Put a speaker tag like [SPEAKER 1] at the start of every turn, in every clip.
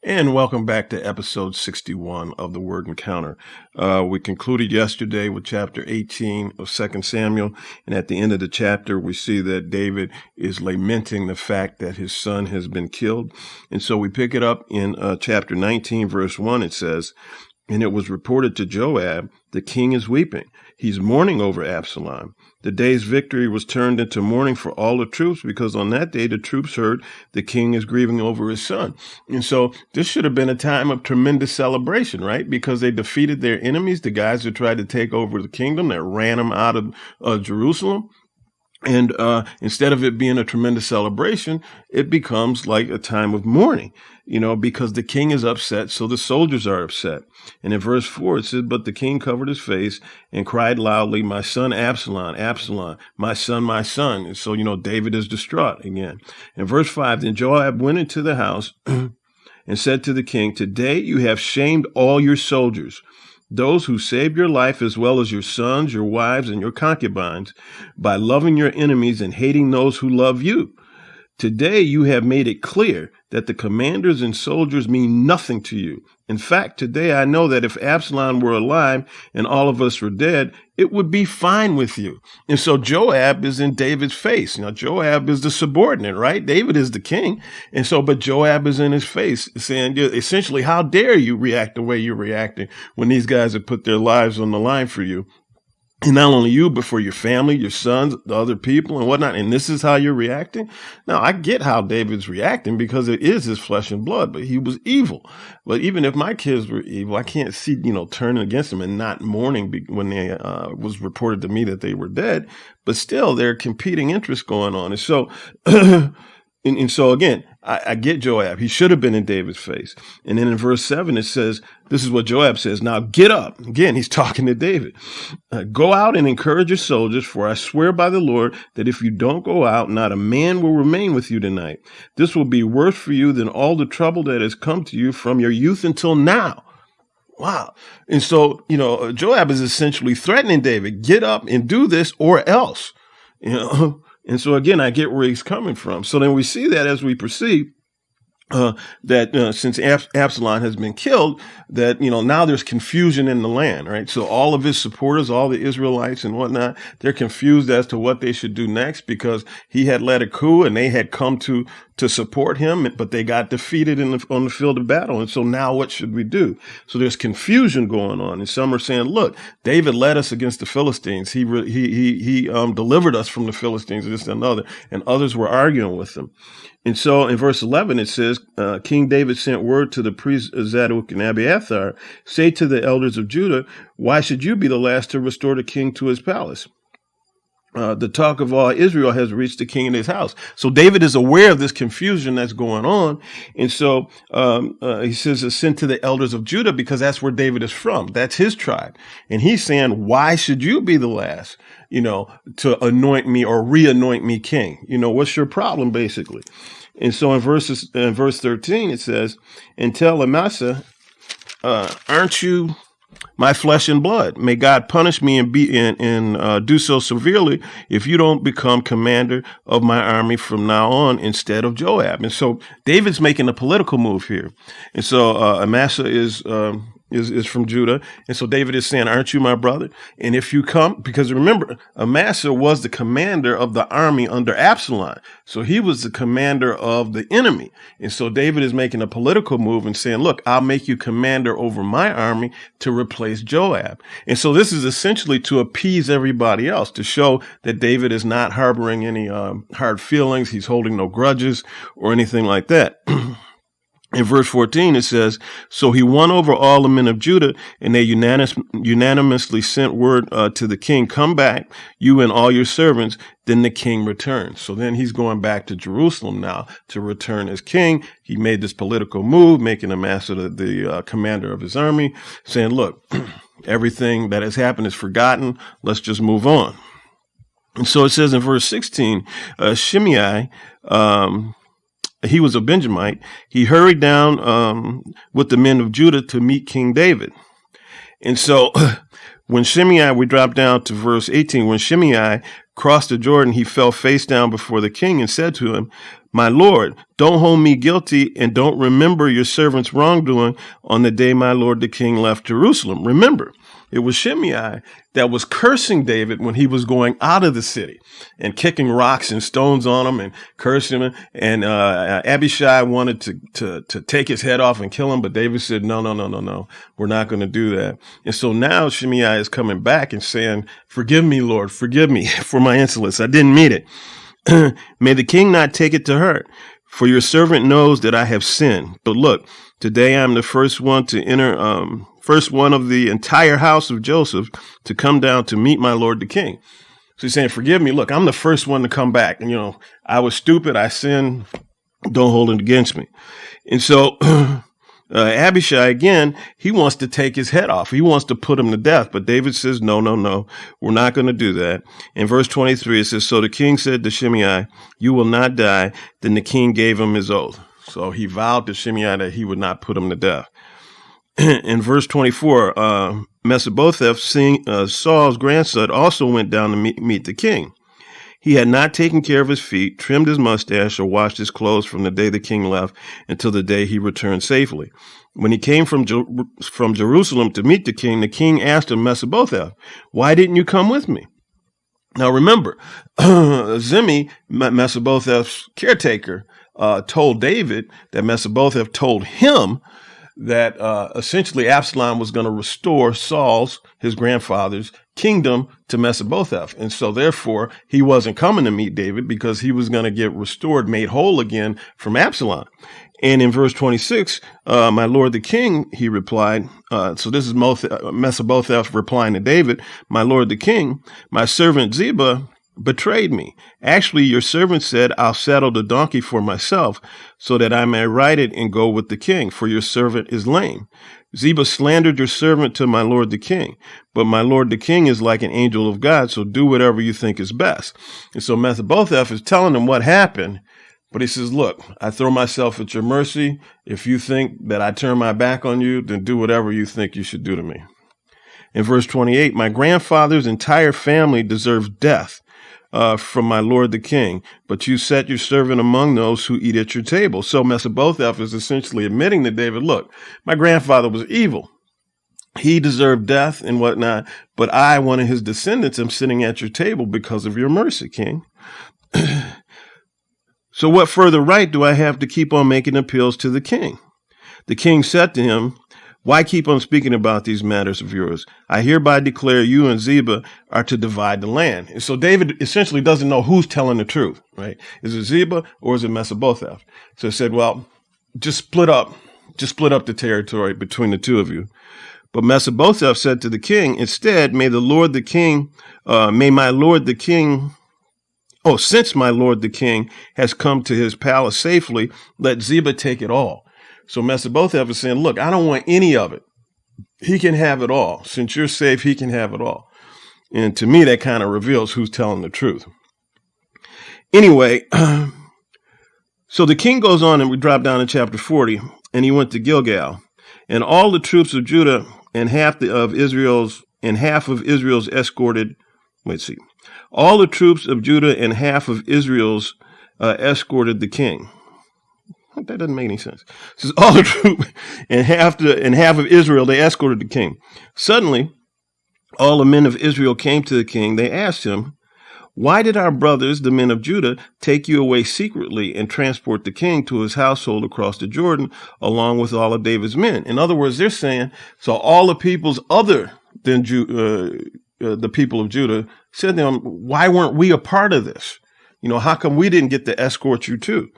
[SPEAKER 1] And welcome back to episode 61 of the Word Encounter. We concluded yesterday with chapter 18 of 2 Samuel. And at the end of the chapter, we see that David is lamenting the fact that his son has been killed. And so we pick it up in chapter 19, verse 1. It says, "And it was reported to Joab, the king is weeping. He's mourning over Absalom. The day's victory was turned into mourning for all the troops because on that day the troops heard the king is grieving over his son." And so this should have been a time of tremendous celebration, right? Because they defeated their enemies, the guys who tried to take over the kingdom, that ran them out of Jerusalem. And instead of it being a tremendous celebration, it becomes like a time of mourning, because the king is upset, so the soldiers are upset. And in verse 4, it says, "But the king covered his face and cried loudly, 'My son Absalom, Absalom, my son, my son.'" And so, David is distraught again. In verse 5, "Then Joab went into the house and said to the king, 'Today you have shamed all your soldiers, those who saved your life as well as your sons, your wives, and your concubines, by loving your enemies and hating those who love you. Today you have made it clear that the commanders and soldiers mean nothing to you. In fact, today I know that if Absalom were alive and all of us were dead, it would be fine with you.'" And so Joab is in David's face. Joab is the subordinate, right? David is the king. And so, but Joab is in his face saying, essentially, how dare you react the way you're reacting when these guys have put their lives on the line for you? And not only you, but for your family, your sons, the other people and whatnot. And this is how you're reacting. Now, I get how David's reacting because it is his flesh and blood, but he was evil. But even if my kids were evil, I can't see, turning against them and not mourning when they was reported to me that they were dead. But still, there are competing interests going on. And so, And so again, I get Joab. He should have been in David's face. And then in verse 7, it says, this is what Joab says, "Now get up." Again, he's talking to David. "Go out and encourage your soldiers, for I swear by the Lord that if you don't go out, not a man will remain with you tonight. This will be worse for you than all the trouble that has come to you from your youth until now." Wow. And so, Joab is essentially threatening David, get up and do this or else, And so, again, I get where he's coming from. So then we see that as we proceed, that since Absalom has been killed, that, now there's confusion in the land, right? So all of his supporters, all the Israelites and whatnot, they're confused as to what they should do next because he had led a coup and they had come to support him, but they got defeated on the field of battle. And so now what should we do? So there's confusion going on. And some are saying, look, David led us against the Philistines. He delivered us from the Philistines, this and another. And others were arguing with him. And so in verse 11, it says, King David sent word to the priests Zadok and Abiathar, "Say to the elders of Judah, why should you be the last to restore the king to his palace? The talk of all Israel has reached the king in his house." So David is aware of this confusion that's going on. And so he says, "Send to the elders of Judah," because that's where David is from. That's his tribe. And he's saying, why should you be the last, to anoint me or re-anoint me king? What's your problem, basically? And so in verse 13, it says, "And tell Amasa, aren't you my flesh and blood? May God punish me and do so severely if you don't become commander of my army from now on instead of Joab." And so David's making a political move here. And so Amasa is from Judah. And so David is saying, aren't you my brother? And if you come, because remember, Amasa was the commander of the army under Absalom. So he was the commander of the enemy. And so David is making a political move and saying, look, I'll make you commander over my army to replace Joab. And so this is essentially to appease everybody else, to show that David is not harboring any hard feelings. He's holding no grudges or anything like that. In verse 14, it says, "So he won over all the men of Judah, and they unanimously sent word to the king, 'Come back, you and all your servants.' Then the king returned." So then he's going back to Jerusalem now to return as king. He made this political move, making Amasa the commander of his army, saying, look, everything that has happened is forgotten. Let's just move on. And so it says in verse 16, Shimei, he was a Benjamite. He hurried down with the men of Judah to meet King David. And so when Shimei, we drop down to verse 18, when Shimei crossed the Jordan, he fell face down before the king and said to him, "My lord, don't hold me guilty and don't remember your servant's wrongdoing on the day my lord the king left Jerusalem." Remember, it was Shimei that was cursing David when he was going out of the city and kicking rocks and stones on him and cursing him. And Abishai wanted to take his head off and kill him, but David said, no, we're not going to do that. And so now Shimei is coming back and saying, "Forgive me, Lord, forgive me for my insolence. I didn't mean it. May the king not take it to heart, for your servant knows that I have sinned. But look, today I'm the first one to enter, first one of the entire house of Joseph to come down to meet my lord the king." So he's saying, "Forgive me. Look, I'm the first one to come back. And, I was stupid. I sinned. Don't hold it against me." And so Abishai, again, he wants to take his head off. He wants to put him to death. But David says, no, we're not going to do that. In verse 23, it says, "So the king said to Shimei, 'You will not die.' Then the king gave him his oath." So he vowed to Shimei that he would not put him to death. In verse 24, Mephibosheth, Saul's grandson, also went down to meet the king. He had not taken care of his feet, trimmed his mustache, or washed his clothes from the day the king left until the day he returned safely. When he came from Jerusalem to meet the king asked him, "Mephibosheth, why didn't you come with me?" Now remember, Zimri, Mephibosheth's caretaker, told David that Mephibosheth told him that essentially Absalom was going to restore Saul's, his grandfather's, kingdom to Mephibosheth. And so therefore, he wasn't coming to meet David because he was going to get restored, made whole again from Absalom. And in verse 26, "My lord the king," he replied, so this is Mephibosheth replying to David, "My lord the king, my servant Ziba betrayed me. Actually, your servant said, 'I'll saddle the donkey for myself so that I may ride it and go with the king, for your servant is lame.' Ziba slandered your servant to my lord the king, but my lord the king is like an angel of God, so do whatever you think is best." And so Mephibosheth is telling him what happened, but he says, "Look, I throw myself at your mercy. If you think that I turn my back on you, then do whatever you think you should do to me." In verse 28, "My grandfather's entire family deserves death from my lord the king, but you set your servant among those who eat at your table." So Mephibosheth is essentially admitting to David, look, my grandfather was evil. He deserved death and whatnot, but I, one of his descendants, am sitting at your table because of your mercy, king. So what further right do I have to keep on making appeals to the king? The king said to him, "Why keep on speaking about these matters of yours? I hereby declare you and Ziba are to divide the land." And so David essentially doesn't know who's telling the truth, right? Is it Ziba or is it Mephibosheth? So he said, well, just split up the territory between the two of you. But Mephibosheth said to the king, "Instead, may my lord the king, since my lord the king has come to his palace safely, let Ziba take it all." So Mephibosheth is saying, look, I don't want any of it. He can have it all. Since you're safe, he can have it all. And to me, that kind of reveals who's telling the truth. Anyway, so the king goes on, and we drop down to chapter 40, and he went to Gilgal. And all the troops of Judah and half of Israel's escorted, all the troops of Judah and half of Israel's escorted the king. That doesn't make any sense. It says all the troops and half of Israel, they escorted the king. Suddenly, all the men of Israel came to the king. They asked him, "Why did our brothers, the men of Judah, take you away secretly and transport the king to his household across the Jordan, along with all of David's men?" In other words, they're saying, so all the peoples other than the people of Judah said to them, "Why weren't we a part of this? How come we didn't get to escort you too?"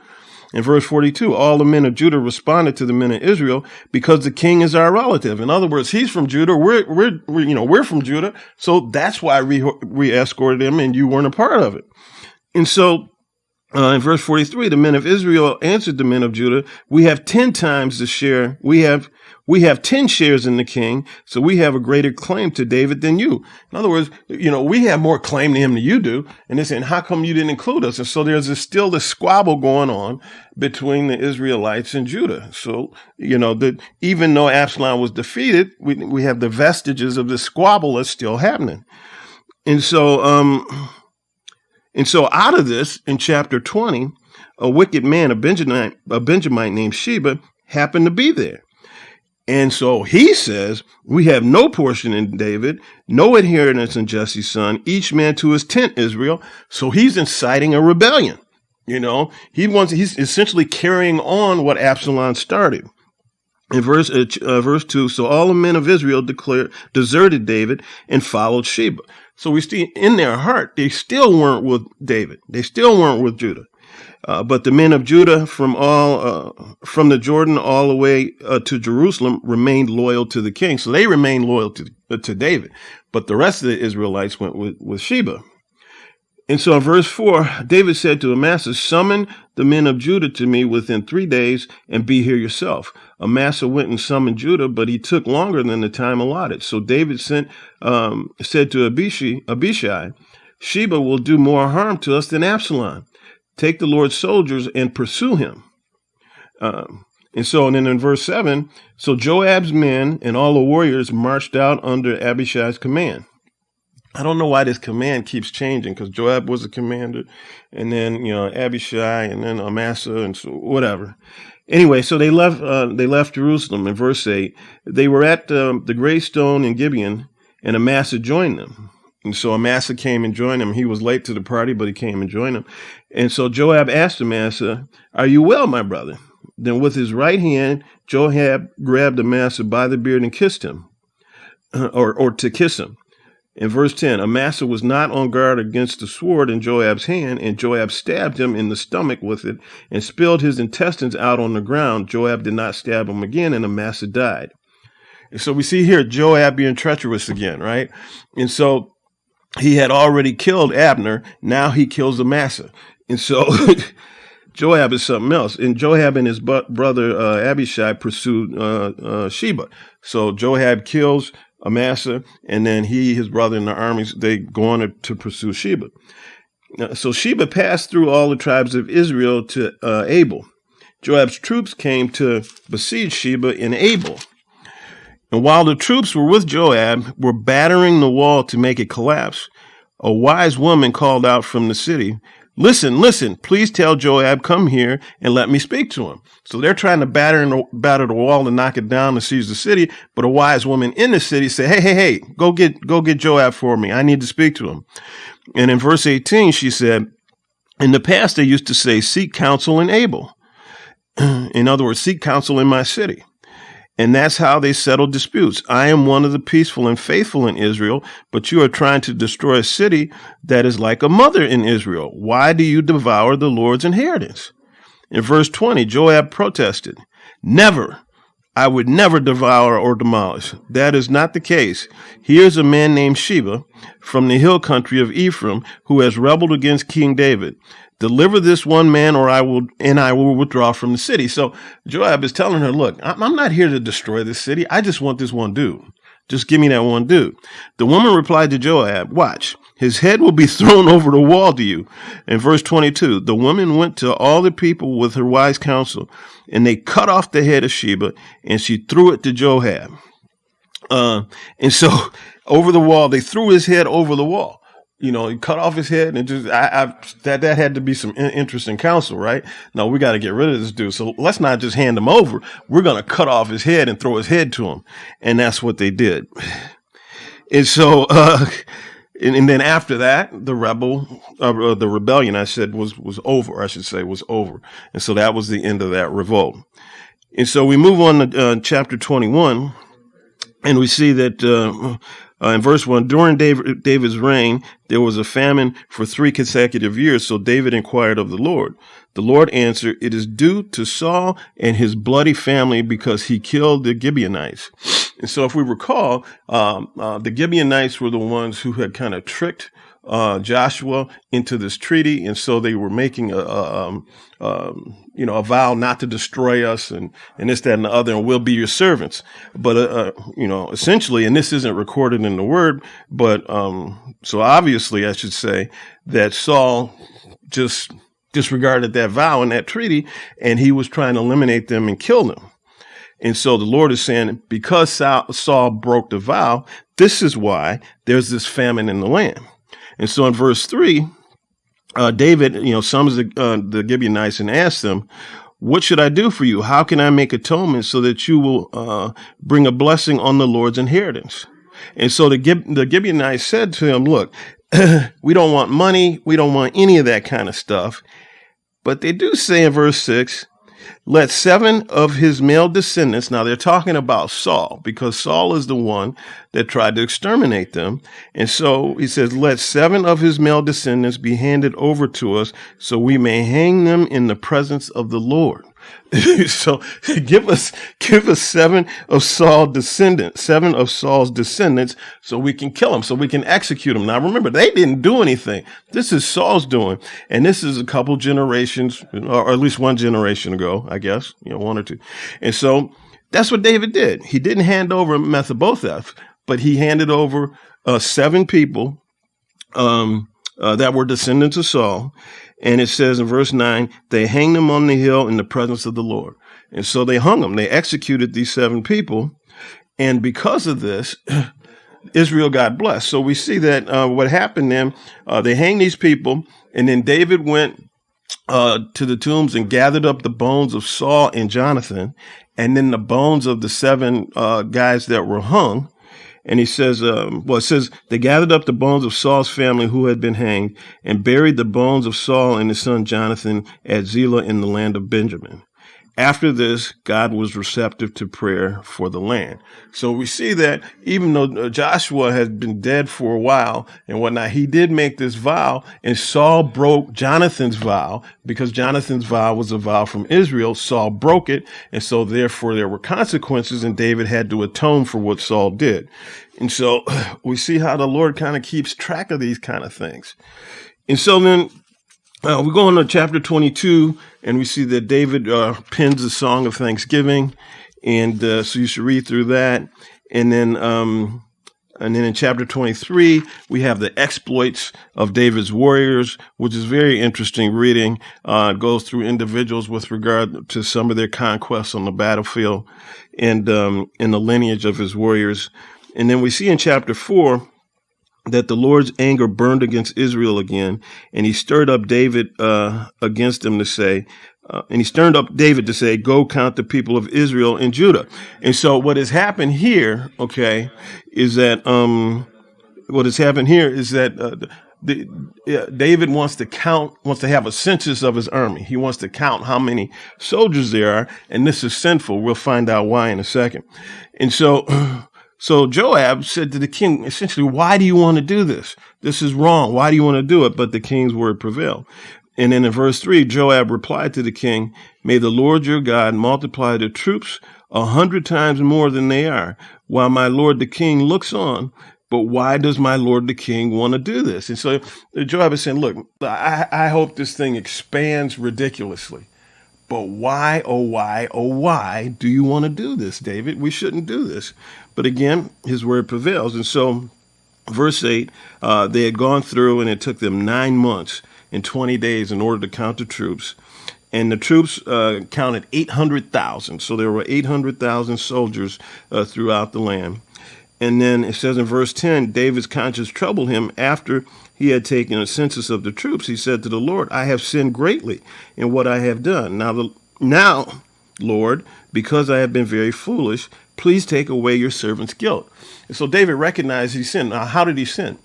[SPEAKER 1] In verse 42, all the men of Judah responded to the men of Israel, "Because the king is our relative." In other words, he's from Judah. We're from Judah. So that's why we escorted him and you weren't a part of it. And so in verse 43, the men of Israel answered the men of Judah, "We have 10 times the share. We have 10 shares in the king, so we have a greater claim to David than you." In other words, we have more claim to him than you do. And they're saying, how come you didn't include us? And so there's still this squabble going on between the Israelites and Judah. So, that even though Absalom was defeated, we have the vestiges of the squabble that's still happening. And so, And so out of this, in chapter 20, a wicked man, a Benjamite named Sheba, happened to be there. And so he says, we have no portion in David, no inheritance in Jesse's son, each man to his tent, Israel. So he's inciting a rebellion. He's essentially carrying on what Absalom started. In verse 2, so all the men of Israel deserted David and followed Sheba. So we see in their heart, they still weren't with David. They still weren't with Judah. But the men of Judah from the Jordan all the way to Jerusalem remained loyal to the king. So they remained loyal to David. But the rest of the Israelites went with Sheba. And so in verse 4, David said to Amasa, summon the men of Judah to me within 3 days and be here yourself. Amasa went and summoned Judah, but he took longer than the time allotted. So David said to Abishai, Sheba will do more harm to us than Absalom. Take the Lord's soldiers and pursue him. And then in verse 7, so Joab's men and all the warriors marched out under Abishai's command. I don't know why this command keeps changing, because Joab was a commander, and then, Abishai, and then Amasa, and so whatever. Anyway, so they left Jerusalem. In verse 8, they were at the great stone in Gibeon, and Amasa joined them. And so Amasa came and joined him. He was late to the party, but he came and joined him. And so Joab asked Amasa, are you well, my brother? Then with his right hand, Joab grabbed Amasa by the beard and kissed him, or to kiss him. In verse 10, Amasa was not on guard against the sword in Joab's hand, and Joab stabbed him in the stomach with it and spilled his intestines out on the ground. Joab did not stab him again, and Amasa died. And so we see here Joab being treacherous again, right? And so he had already killed Abner. Now he kills Amasa. And so Joab is something else. And Joab and his brother Abishai pursued Sheba. So Joab kills Amasa, and then his brother and the armies, they go on to pursue Sheba. So Sheba passed through all the tribes of Israel to Abel. Joab's troops came to besiege Sheba in Abel. And while the troops were with Joab, were battering the wall to make it collapse, a wise woman called out from the city, listen, please tell Joab, come here and let me speak to him. So they're trying to batter the wall and knock it down to seize the city. But a wise woman in the city said, hey, go get Joab for me. I need to speak to him. And in verse 18, she said, in the past, they used to say, seek counsel in Abel. In other words, seek counsel in my city. And that's how they settle disputes. I am one of the peaceful and faithful in Israel, but you are trying to destroy a city that is like a mother in Israel. Why do you devour the Lord's inheritance? In verse 20, Joab protested, never. I would never devour or demolish. That is not the case. Here's a man named Sheba from the hill country of Ephraim who has rebelled against King David. Deliver this one man, or I will withdraw from the city. So Joab is telling her, look, I'm not here to destroy this city. I just want this one dude. Just give me that one dude. The woman replied to Joab, watch, his head will be thrown over the wall to you. In verse 22, the woman went to all the people with her wise counsel, and they cut off the head of Sheba, and she threw it to Joab. And so over the wall, they threw his head over the wall. He cut off his head, and just that had to be some interesting counsel, right? No, we got to get rid of this dude. So let's not just hand him over. We're going to cut off his head and throw his head to him. And that's what they did. And so, and then after that, the rebellion, I said, was over. I should say was over. And so that was the end of that revolt. And so we move on to chapter 21, and we see that, in verse 1, during David's reign, there was a famine for 3 consecutive years. So David inquired of the Lord. The Lord answered, it is due to Saul and his bloody family because he killed the Gibeonites. And so if we recall, the Gibeonites were the ones who had kind of tricked Joshua into this treaty. And so they were making a vow not to destroy us and this, that, and the other, and we'll be your servants. But, essentially, and this isn't recorded in the word, but so obviously I should say that Saul just disregarded that vow and that treaty, and he was trying to eliminate them and kill them. And so the Lord is saying, because Saul broke the vow, this is why there's this famine in the land. And so in verse 3, David, summons the Gibeonites and asks them, "What should I do for you? How can I make atonement so that you will bring a blessing on the Lord's inheritance?" And so the Gibeonites said to him, "Look, we don't want money. We don't want any of that kind of stuff." But they do say in verse 6, "Let 7 of his male descendants," now they're talking about Saul, because Saul is the one that tried to exterminate them. And so he says, "Let 7 of his male descendants be handed over to us so we may hang them in the presence of the Lord." So give us 7 of Saul's descendants, so we can kill them, so we can execute them. Now remember, they didn't do anything. This is Saul's doing. And this is a couple generations, or at least one generation ago, I guess, 1 or 2. And so that's what David did. He didn't hand over Mephibosheth, but he handed over 7 people that were descendants of Saul. And it says in verse 9, they hanged them on the hill in the presence of the Lord. And so they hung them. They executed these 7 people. And because of this, Israel got blessed. So we see that what happened then, they hanged these people. And then David went to the tombs and gathered up the bones of Saul and Jonathan, and then the bones of the 7 guys that were hung. And he says, it says, they gathered up the bones of Saul's family who had been hanged and buried the bones of Saul and his son Jonathan at Zelah in the land of Benjamin. After this, God was receptive to prayer for the land. So we see that even though Joshua had been dead for a while and whatnot, he did make this vow, and Saul broke Jonathan's vow because Jonathan's vow was a vow from Israel. Saul broke it, and so therefore there were consequences, and David had to atone for what Saul did. And so we see how the Lord kind of keeps track of these kind of things. And so then we go into chapter 22, and we see that David pens a song of thanksgiving, and so you should read through that. And then in chapter 23, we have the exploits of David's warriors, which is very interesting reading. It goes through individuals with regard to some of their conquests on the battlefield, and in the lineage of his warriors. And then we see in chapter 4 that the Lord's anger burned against Israel again, and he stirred up David against them to say, "Go count the people of Israel and Judah." And so what has happened here, is that David wants to have a census of his army. He wants to count how many soldiers there are, and this is sinful. We'll find out why in a second. And so Joab said to the king, essentially, "Why do you want to do this? This is wrong. Why do you want to do it?" But the king's word prevailed. And then in verse 3, Joab replied to the king, "May the Lord your God multiply the troops 100 times more than they are, while my lord the king looks on. But why does my lord the king want to do this?" And so Joab is saying, "Look, I hope this thing expands ridiculously. But why, oh why do you want to do this, David? We shouldn't do this." But again, his word prevails. And so verse 8, they had gone through, and it took them 9 months and 20 days in order to count the troops. And the troops counted 800,000. So there were 800,000 soldiers throughout the land. And then it says in verse 10, David's conscience troubled him after he had taken a census of the troops. He said to the Lord, "I have sinned greatly in what I have done. Now, Lord, because I have been very foolish, please take away your servant's guilt." And so David recognized he sinned. Now, how did he sin?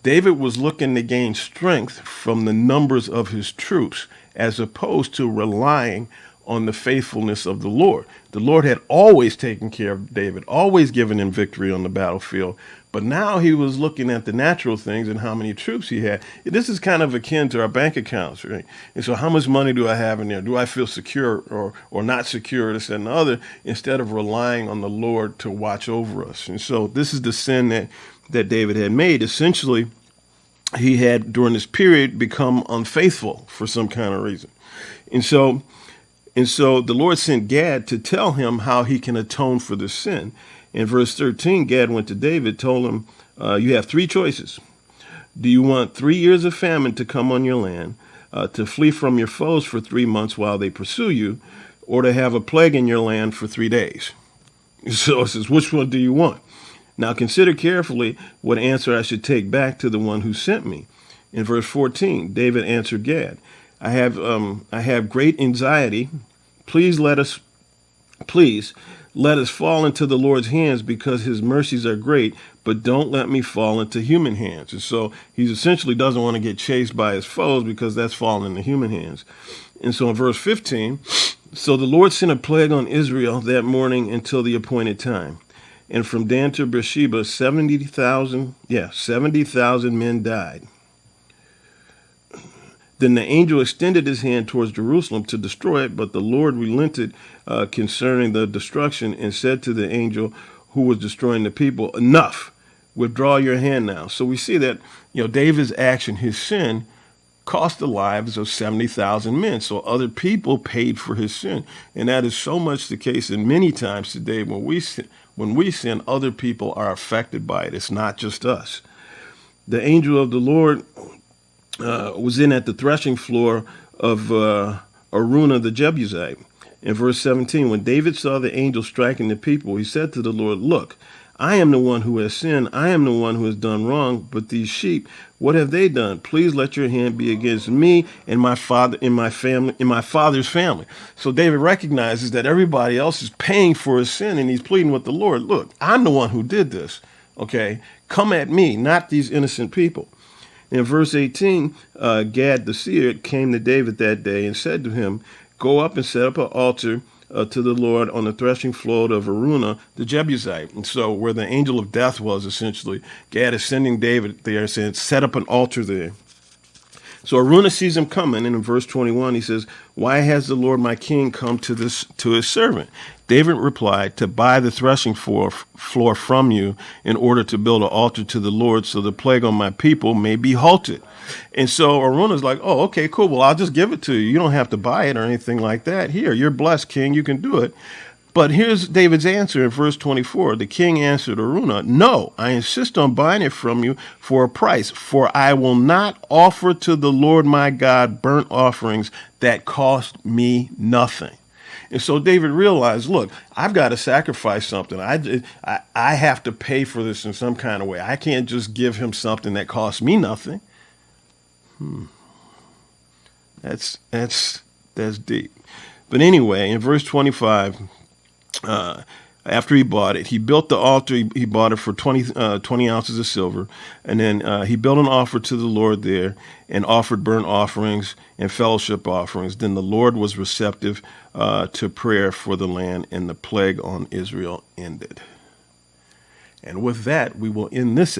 [SPEAKER 1] David was looking to gain strength from the numbers of his troops, as opposed to relying on the faithfulness of the Lord. The Lord had always taken care of David, always given him victory on the battlefield. But now he was looking at the natural things and how many troops he had. This is kind of akin to our bank accounts, right? And so how much money do I have in there? Do I feel secure or not secure, this and the other, instead of relying on the Lord to watch over us? And so this is the sin that David had made. Essentially, he had, during this period, become unfaithful for some kind of reason. And so the Lord sent Gad to tell him how he can atone for this sin. In verse 13, Gad went to David, told him, you have 3 choices. Do you want 3 years of famine to come on your land, to flee from your foes for 3 months while they pursue you, or to have a plague in your land for 3 days? So it says, which one do you want? Now consider carefully what answer I should take back to the one who sent me. In verse 14, David answered Gad, I have great anxiety. Please let us fall into the Lord's hands because his mercies are great, but don't let me fall into human hands. And so he essentially doesn't want to get chased by his foes because that's falling into human hands. And so in verse 15, so the Lord sent a plague on Israel that morning until the appointed time. And from Dan to Beersheba, 70,000 men died. Then the angel extended his hand towards Jerusalem to destroy it, but the Lord relented concerning the destruction and said to the angel who was destroying the people, enough, withdraw your hand now. So we see that, David's action, his sin, cost the lives of 70,000 men. So other people paid for his sin. And that is so much the case, and many times today when we sin, other people are affected by it. It's not just us. The angel of the Lord was in at the threshing floor of Araunah the Jebusite. In verse 17, when David saw the angel striking the people, he said to the Lord, look, I am the one who has sinned. I am the one who has done wrong. But these sheep, what have they done? Please let your hand be against me and my father, in my family, in my father's family. So David recognizes that everybody else is paying for his sin, and he's pleading with the Lord. Look, I'm the one who did this. Okay, come at me, not these innocent people. In verse 18, Gad the seer came to David that day and said to him, go up and set up an altar to the Lord on the threshing floor of Araunah the Jebusite. And so where the angel of death was, essentially, Gad is sending David there saying, set up an altar there. So Araunah sees him coming, and in verse 21, he says, why has the Lord my king come to his servant? David replied, to buy the threshing floor from you in order to build an altar to the Lord so the plague on my people may be halted. And so Araunah's like, oh, okay, cool. Well, I'll just give it to you. You don't have to buy it or anything like that. Here, you're blessed, king. You can do it. But here's David's answer in verse 24. The king answered Araunah, no, I insist on buying it from you for a price, for I will not offer to the Lord my God burnt offerings that cost me nothing. And so David realized, look, I've got to sacrifice something. I have to pay for this in some kind of way. I can't just give him something that costs me nothing. That's deep. But anyway, in verse 25, after he bought it, he built the altar. He bought it for 20 ounces of silver. And then he built an altar to the Lord there and offered burnt offerings and fellowship offerings. Then the Lord was receptive to prayer for the land, and the plague on Israel ended. And with that, we will end this episode.